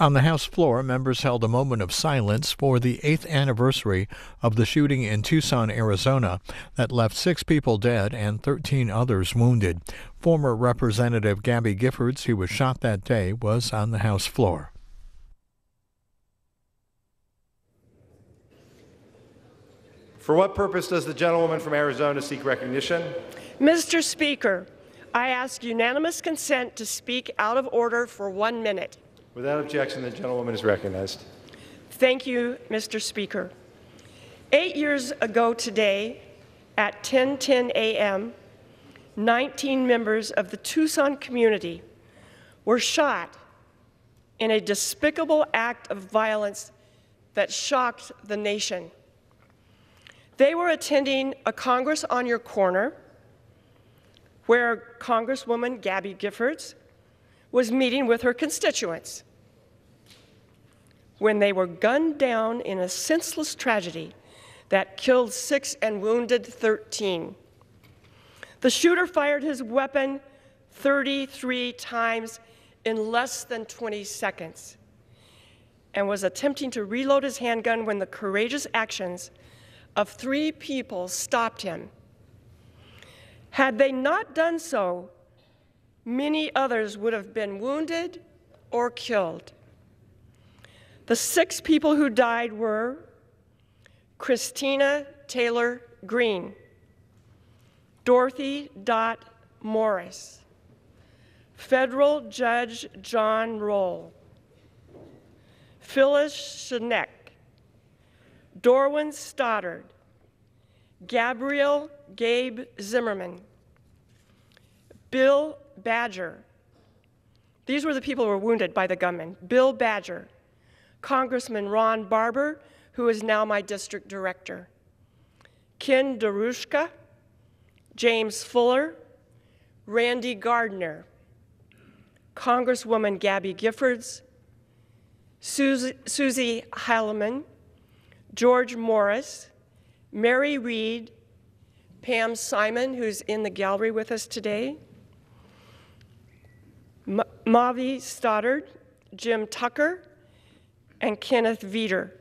On the House floor, members held a moment of silence for the 8th anniversary of the shooting in Tucson, Arizona, that left 6 people dead and 13 others wounded. Former Representative Gabby Giffords, who was shot that day, was on the House floor. For what purpose does the gentlewoman from Arizona seek recognition? Mr. Speaker, I ask unanimous consent to speak out of order for 1 minute. Without objection, the gentlewoman is recognized. Thank you, Mr. Speaker. 8 years ago today, at 10:10 a.m., 19 members of the Tucson community were shot in a despicable act of violence that shocked the nation. They were attending a Congress on Your Corner, where Congresswoman Gabby Giffords was meeting with her constituents when they were gunned down in a senseless tragedy that killed 6 and wounded 13. The shooter fired his weapon 33 times in less than 20 seconds and was attempting to reload his handgun when the courageous actions of 3 people stopped him. Had they not done so, many others would have been wounded or killed. The 6 people who died were Christina Taylor Green, Dorothy Dot Morris, Federal Judge John Roll, Phyllis Shinek, Dorwin Stoddard, Gabrielle Gabe Zimmerman, Bill Badger. These were the people who were wounded by the gunman. Bill Badger, Congressman Ron Barber, who is now my district director, Ken Darushka, James Fuller, Randy Gardner, Congresswoman Gabby Giffords, Susie Heilman, George Morris, Mary Reed, Pam Simon, who's in the gallery with us today, Mavi Stoddard, Jim Tucker, and Kenneth Veeder.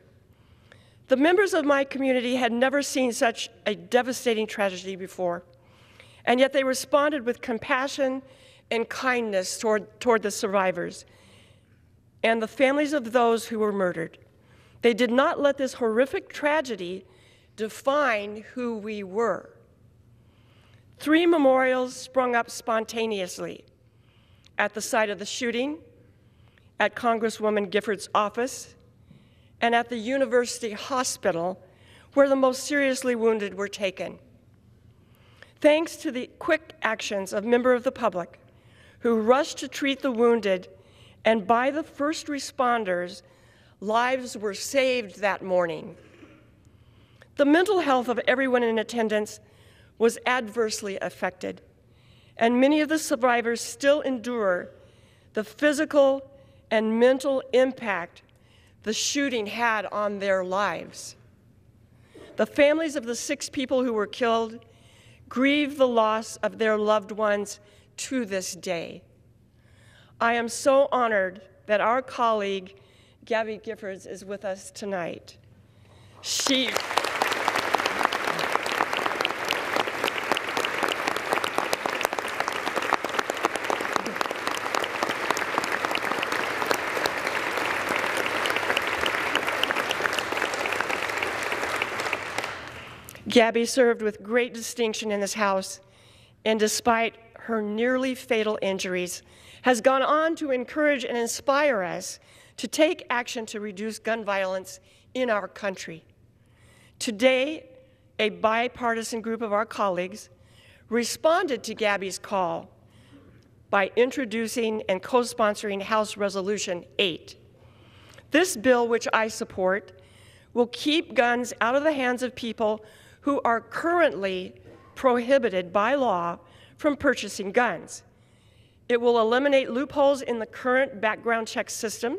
The members of my community had never seen such a devastating tragedy before, and yet they responded with compassion and kindness toward the survivors and the families of those who were murdered. They did not let this horrific tragedy define who we were. 3 memorials sprung up spontaneously at the site of the shooting, at Congresswoman Giffords' office, and at the University Hospital, where the most seriously wounded were taken. Thanks to the quick actions of members of the public who rushed to treat the wounded, and by the first responders, lives were saved that morning. The mental health of everyone in attendance was adversely affected, and many of the survivors still endure the physical and mental impact the shooting had on their lives. The families of the 6 people who were killed grieve the loss of their loved ones to this day. I am so honored that our colleague, Gabby Giffords, is with us tonight. Gabby served with great distinction in this House, and despite her nearly fatal injuries, has gone on to encourage and inspire us to take action to reduce gun violence in our country. Today, a bipartisan group of our colleagues responded to Gabby's call by introducing and co-sponsoring House Resolution 8. This bill, which I support, will keep guns out of the hands of people who are currently prohibited by law from purchasing guns. It will eliminate loopholes in the current background check system.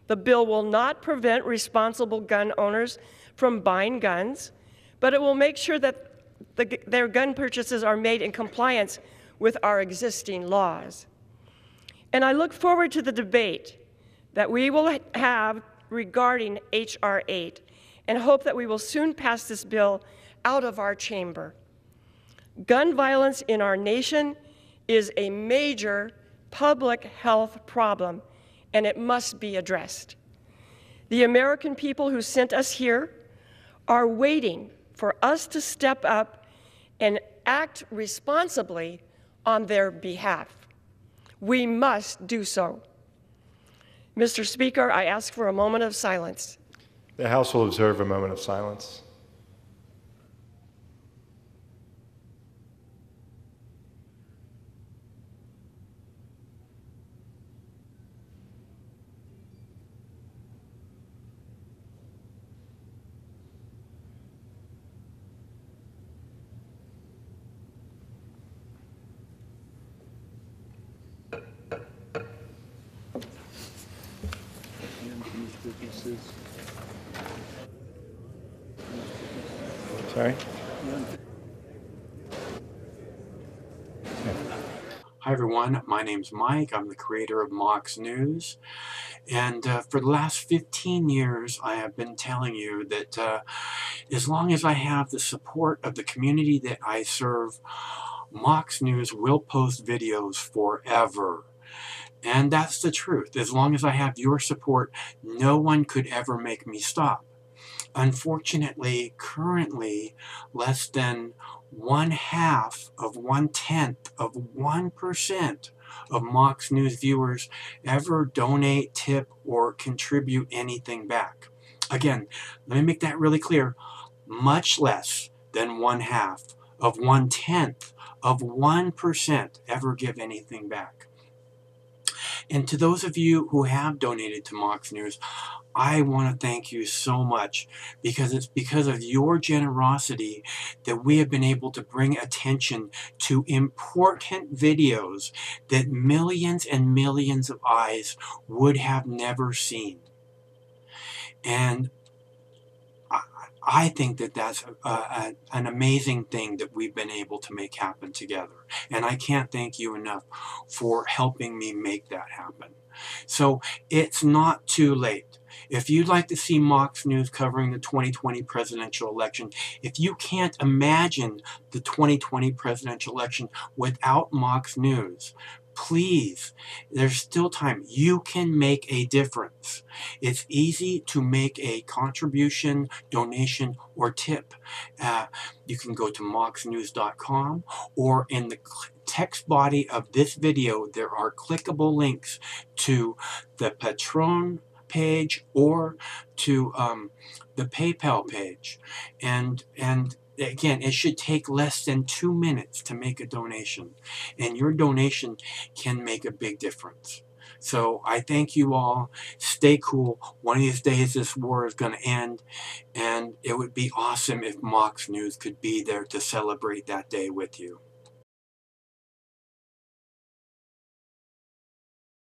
The bill will not prevent responsible gun owners from buying guns, but it will make sure that their gun purchases are made in compliance with our existing laws. And I look forward to the debate that we will have regarding H.R. 8 and hope that we will soon pass this bill out of our chamber. Gun violence in our nation is a major public health problem, and it must be addressed. The American people who sent us here are waiting for us to step up and act responsibly on their behalf. We must do so. Mr. Speaker, I ask for a moment of silence. The House will observe a moment of silence. Sorry? Hi everyone, my name's Mike. I'm the creator of Mox News, and for the last 15 years I have been telling you that as long as I have the support of the community that I serve, Mox News will post videos forever. And that's the truth. As long as I have your support, no one could ever make me stop. Unfortunately, currently, less than 1/2 of 1/10 of 1% of Mox News viewers ever donate, tip, or contribute anything back. Again, let me make that really clear. Much less than 1/2 of 1/10 of 1% ever give anything back. And to those of you who have donated to Mox News, I want to thank you so much, because it's because of your generosity that we have been able to bring attention to important videos that millions and millions of eyes would have never seen. And I think that that's an amazing thing that we've been able to make happen together. And I can't thank you enough for helping me make that happen. So it's not too late. If you'd like to see Mox News covering the 2020 presidential election, if you can't imagine the 2020 presidential election without Mox News, please, there's still time. You can make a difference. It's easy to make a contribution, donation, or tip. You can go to moxnews.com, or in the text body of this video, there are clickable links to the Patreon page or to the PayPal page. And again, it should take less than 2 minutes to make a donation, and your donation can make a big difference. So I thank you all. Stay cool. One of these days this war is going to end, and it would be awesome if Mox News could be there to celebrate that day with you.